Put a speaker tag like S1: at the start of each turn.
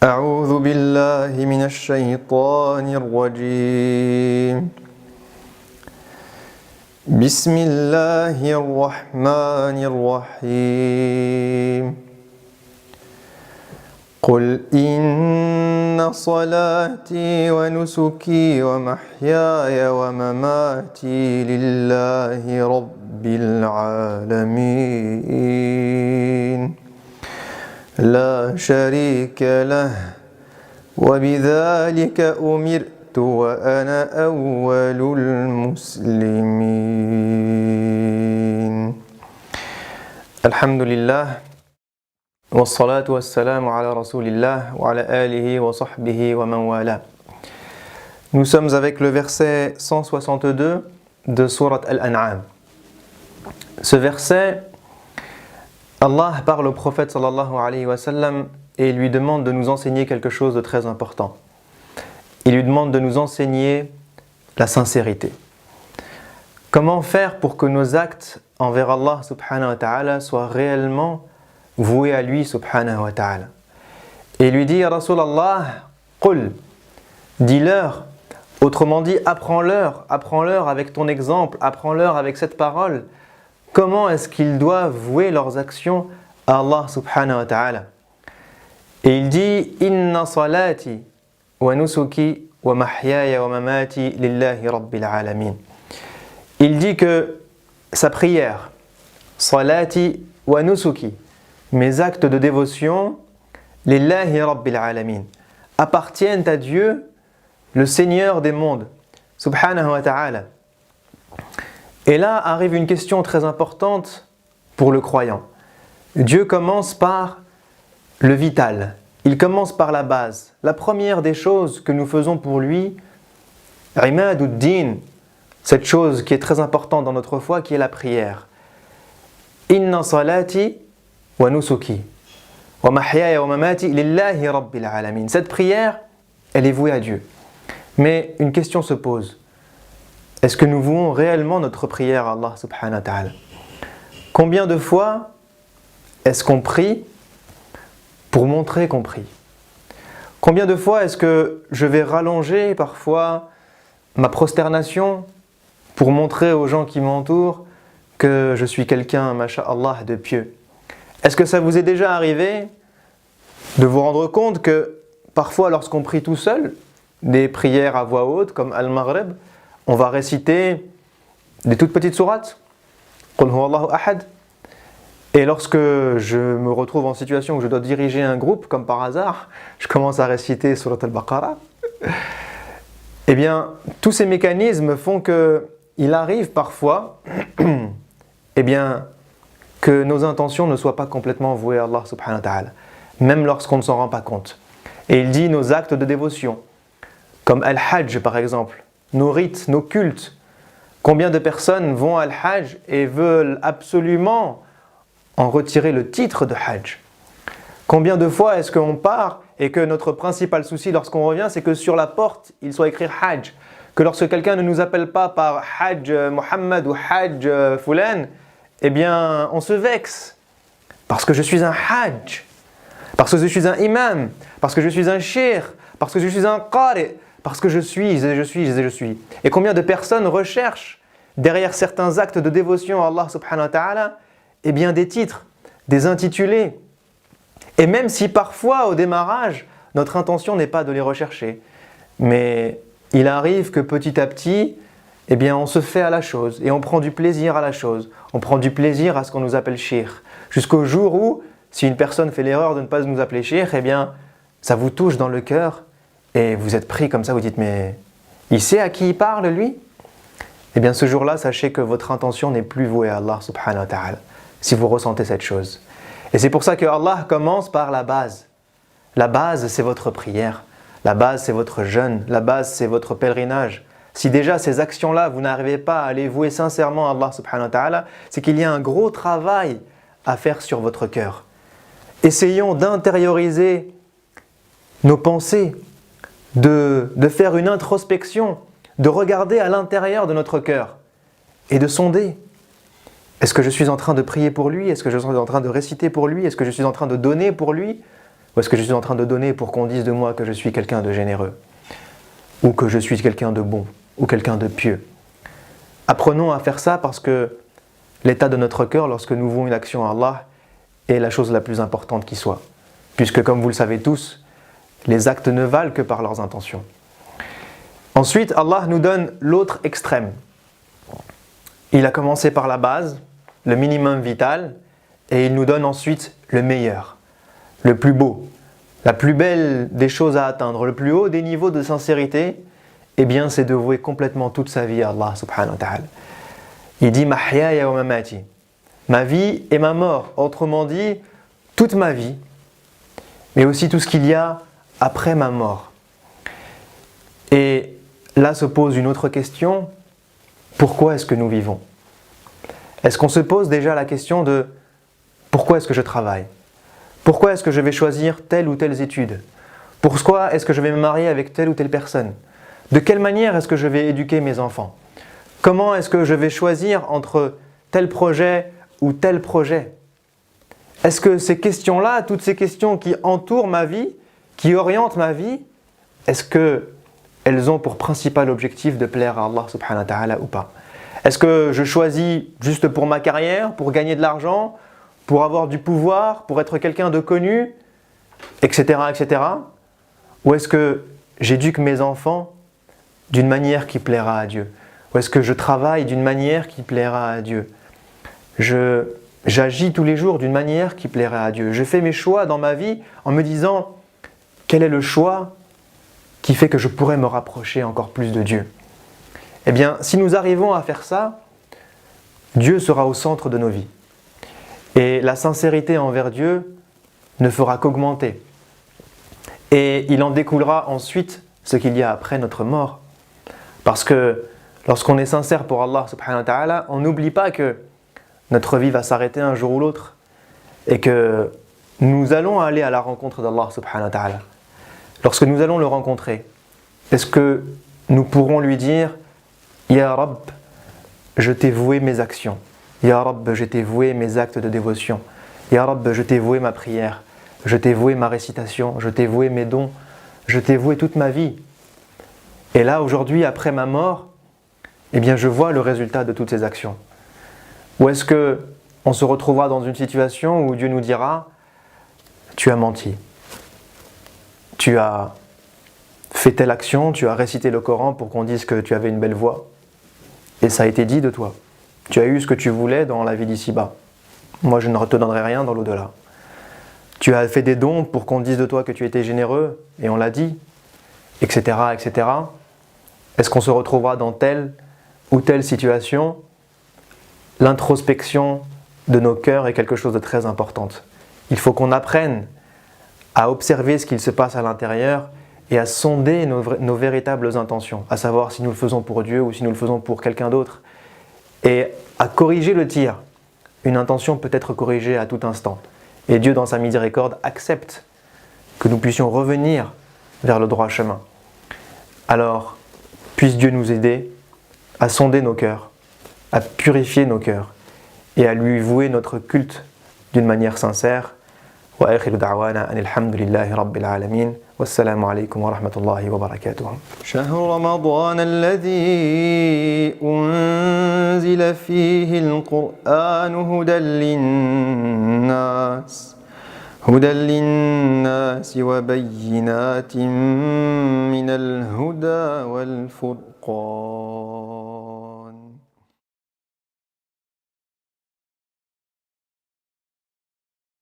S1: أعوذ بالله من الشيطان الرجيم بسم الله الرحمن الرحيم قل إن صلاتي ونسكي ومحياي ومماتي لله رب العالمين لا شريك له وبذلك أمرت وأنا أول المسلمين الحمد لله والصلاة والسلام على رسول الله وعلى آله وصحبه ومن والاه. Nous sommes avec le verset 162 de Sourate Al-An'am. Ce verset, Allah parle au prophète sallallahu alayhi wa sallam et lui demande de nous enseigner quelque chose de très important. Il lui demande de nous enseigner la sincérité. Comment faire pour que nos actes envers Allah subhanahu wa ta'ala soient réellement voués à lui subhanahu wa ta'ala. Et il lui dit, Rasulallah, qul, dis-leur, autrement dit, apprends-leur avec ton exemple, apprends-leur avec cette parole. Comment est-ce qu'ils doivent vouer leurs actions à Allah subhanahu wa ta'ala? Et il dit Inna salati wa nusuki wa mahyaya wa mamati lillahi rabbil alamin. Il dit que sa prière, salati wa nusuki, mes actes de dévotion, lillahi rabbil alamin, appartiennent à Dieu, le Seigneur des mondes, subhanahu wa ta'ala. Et là arrive une question très importante pour le croyant. Dieu commence par le vital, il commence par la base. La première des choses que nous faisons pour lui, imaduddin, cette chose qui est très importante dans notre foi, qui est la prière. Inna salati wa nusuki wa mahyaya wa mamati lillahi rabbil alamin. Cette prière, elle est vouée à Dieu. Mais une question se pose. Est-ce que nous vouons réellement notre prière à Allah subhanahu wa ta'ala? Combien de fois est-ce qu'on prie pour montrer qu'on prie? Combien de fois est-ce que je vais rallonger parfois ma prosternation pour montrer aux gens qui m'entourent que je suis quelqu'un, masha'Allah, de pieux? Est-ce que ça vous est déjà arrivé de vous rendre compte que parfois lorsqu'on prie tout seul, des prières à voix haute comme Al-Maghrib, on va réciter des toutes petites sourates, Qul huwallahu ahad. Et lorsque je me retrouve en situation où je dois diriger un groupe, comme par hasard, je commence à réciter Surat al-Baqarah. Eh bien, tous ces mécanismes font qu'il arrive parfois eh bien, que nos intentions ne soient pas complètement vouées à Allah subhanahu wa ta'ala, même lorsqu'on ne s'en rend pas compte. Et il dit nos actes de dévotion, comme Al-Hajj par exemple, nos rites, nos cultes. Combien de personnes vont à Al-Hajj et veulent absolument en retirer le titre de Hajj? Combien de fois est-ce qu'on part et que notre principal souci lorsqu'on revient, c'est que sur la porte, il soit écrit Hajj? Que lorsque quelqu'un ne nous appelle pas par Hajj Muhammad ou Hajj Fulan, eh bien on se vexe. Parce que je suis un Hajj, parce que je suis un imam, parce que je suis un shir, parce que je suis un qari, parce que je suis. Et combien de personnes recherchent derrière certains actes de dévotion à Allah subhanahu wa ta'ala, eh bien des titres, des intitulés. Et même si parfois au démarrage, notre intention n'est pas de les rechercher, mais il arrive que petit à petit, eh bien on se fait à la chose et on prend du plaisir à la chose. On prend du plaisir à ce qu'on nous appelle shir. Jusqu'au jour où, si une personne fait l'erreur de ne pas nous appeler shir, eh bien ça vous touche dans le cœur. Et vous êtes pris comme ça, vous dites, mais il sait à qui il parle lui? Eh bien ce jour-là, sachez que votre intention n'est plus vouée à Allah subhanahu wa ta'ala, si vous ressentez cette chose. Et c'est pour ça que Allah commence par la base. La base, c'est votre prière. La base, c'est votre jeûne. La base, c'est votre pèlerinage. Si déjà ces actions-là, vous n'arrivez pas à les vouer sincèrement à Allah subhanahu wa ta'ala, c'est qu'il y a un gros travail à faire sur votre cœur. Essayons d'intérioriser nos pensées, de faire une introspection, de regarder à l'intérieur de notre cœur et de sonder. Est-ce que je suis en train de prier pour lui? Est-ce que je suis en train de réciter pour lui? Est-ce que je suis en train de donner pour lui? Ou Ou est-ce que je suis en train de donner pour qu'on dise de moi que je suis quelqu'un de généreux? Ou que je suis quelqu'un de bon? Ou quelqu'un de pieux? Apprenons à faire ça parce que l'état de notre cœur lorsque nous vouons une action à Allah est la chose la plus importante qui soit. Puisque comme vous le savez tous, les actes ne valent que par leurs intentions. Ensuite, Allah nous donne l'autre extrême. Il a commencé par la base, le minimum vital, et il nous donne ensuite le meilleur, le plus beau, la plus belle des choses à atteindre, le plus haut des niveaux de sincérité, eh bien c'est de vouer complètement toute sa vie à Allah subhanahu wa ta'ala. Il dit « Mahyaya wa mamati » ma vie et ma mort, autrement dit, toute ma vie, mais aussi tout ce qu'il y a après ma mort. Et là se pose une autre question, pourquoi est-ce que nous vivons? Est-ce qu'on se pose déjà la question de pourquoi est-ce que je travaille? Pourquoi est-ce que je vais choisir telle ou telle étude? Pourquoi est-ce que je vais me marier avec telle ou telle personne? De quelle manière est-ce que je vais éduquer mes enfants? Comment est-ce que je vais choisir entre tel projet ou tel projet? Est-ce que ces questions-là, toutes ces questions qui entourent ma vie, qui orientent ma vie, est-ce qu'elles ont pour principal objectif de plaire à Allah subhanahu wa ta'ala ou pas? Est-ce que je choisis juste pour ma carrière, pour gagner de l'argent, pour avoir du pouvoir, pour être quelqu'un de connu, etc., etc. Ou est-ce que j'éduque mes enfants d'une manière qui plaira à Dieu? Ou est-ce que je travaille d'une manière qui plaira à Dieu? J'agis tous les jours d'une manière qui plaira à Dieu. Je fais mes choix dans ma vie en me disant quel est le choix qui fait que je pourrais me rapprocher encore plus de Dieu. Eh bien, si nous arrivons à faire ça, Dieu sera au centre de nos vies. Et la sincérité envers Dieu ne fera qu'augmenter. Et il en découlera ensuite ce qu'il y a après notre mort. Parce que lorsqu'on est sincère pour Allah subhanahu wa ta'ala, on n'oublie pas que notre vie va s'arrêter un jour ou l'autre et que nous allons aller à la rencontre d'Allah subhanahu wa ta'ala. Lorsque nous allons le rencontrer, est-ce que nous pourrons lui dire « Ya Rabb, je t'ai voué mes actions. Ya Rabb, je t'ai voué mes actes de dévotion. Ya Rabb, je t'ai voué ma prière. Je t'ai voué ma récitation. Je t'ai voué mes dons. Je t'ai voué toute ma vie. » Et là, aujourd'hui, après ma mort, eh bien, je vois le résultat de toutes ces actions. Ou est-ce qu'on se retrouvera dans une situation où Dieu nous dira « Tu as menti. Tu as fait telle action, tu as récité le Coran pour qu'on dise que tu avais une belle voix. Et ça a été dit de toi. Tu as eu ce que tu voulais dans la vie d'ici-bas. Moi, je ne te donnerai rien dans l'au-delà. Tu as fait des dons pour qu'on dise de toi que tu étais généreux, et on l'a dit, etc., etc. Est-ce qu'on se retrouvera dans telle ou telle situation? L'introspection de nos cœurs est quelque chose de très important. Il faut qu'on apprenne à observer ce qu'il se passe à l'intérieur et à sonder nos véritables intentions, à savoir si nous le faisons pour Dieu ou si nous le faisons pour quelqu'un d'autre, et à corriger le tir. Une intention peut être corrigée à tout instant. Et Dieu, dans sa miséricorde, accepte que nous puissions revenir vers le droit chemin. Alors, puisse Dieu nous aider à sonder nos cœurs, à purifier nos cœurs et à lui vouer notre culte d'une manière sincère. Wa akhiru da'wana anil hamdulillahi rabbil alamin. Wassalamu alaykum wa rahmatullahi wa barakatuh. شهر رمضان الذي أنزل فيه القرآن هدى للناس وبينات من الهدى والفرقان